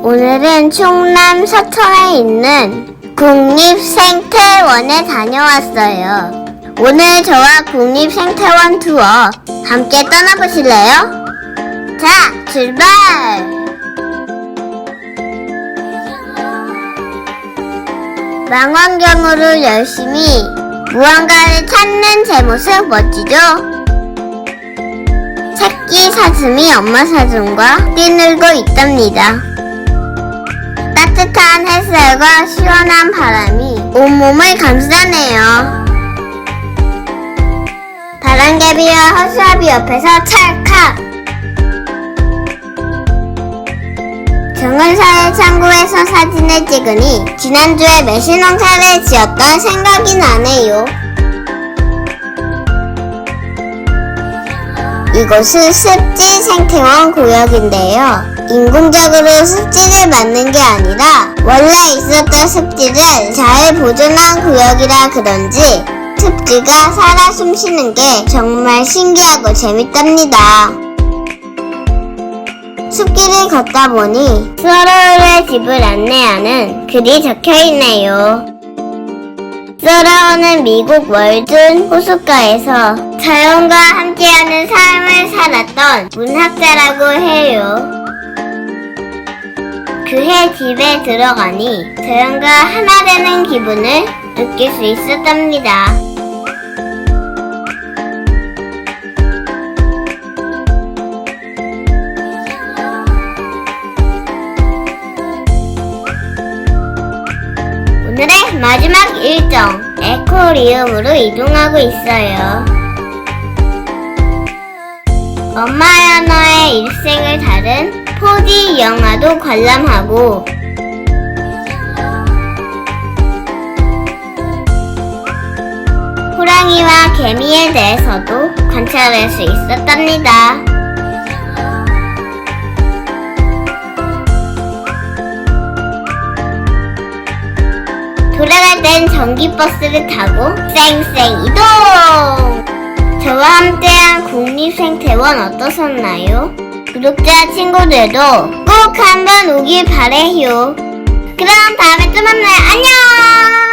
오늘은 충남 서천에 있는 국립생태원에 다녀왔어요. 오늘 저와 국립생태원 투어 함께 떠나보실래요? 자, 출발! 망원경으로 열심히 무언가를 찾는 제 모습 멋지죠? 새끼 사슴이 엄마 사슴과 뛰놀고 있답니다. 따뜻한 햇살과 시원한 바람이 온몸을 감싸네요. 바람개비와 허수아비 옆에서 찰칵! 정은사의 창고에서 사진을 찍으니 지난주에 매실농사를 지었던 생각이 나네요. 이곳은 습지 생태원 구역인데요. 인공적으로 습지를 만든 게 아니라 원래 있었던 습지를 잘 보존한 구역이라 그런지 습지가 살아 숨쉬는 게 정말 신기하고 재밌답니다. 숲길을 걷다 보니 서러울의 집을 안내하는 글이 적혀있네요. 서러울은 미국 월든 호숫가에서 자연과 함께하는 삶을 살았던 문학자라고 해요. 그해 집에 들어가니 자연과 하나 되는 기분을 느낄 수 있었답니다. 오늘의 마지막 일정, 에코리움으로 이동하고 있어요. 엄마 연어의 일생을 다룬 4D 영화도 관람하고 호랑이와 개미에 대해서도 관찰할 수 있었답니다. 돌아갈 땐 전기버스를 타고 쌩쌩 이동! 저와 함께한 국립생태원 어떠셨나요? 구독자 친구들도 꼭 한번 오길 바래요. 그럼 다음에 또 만나요. 안녕!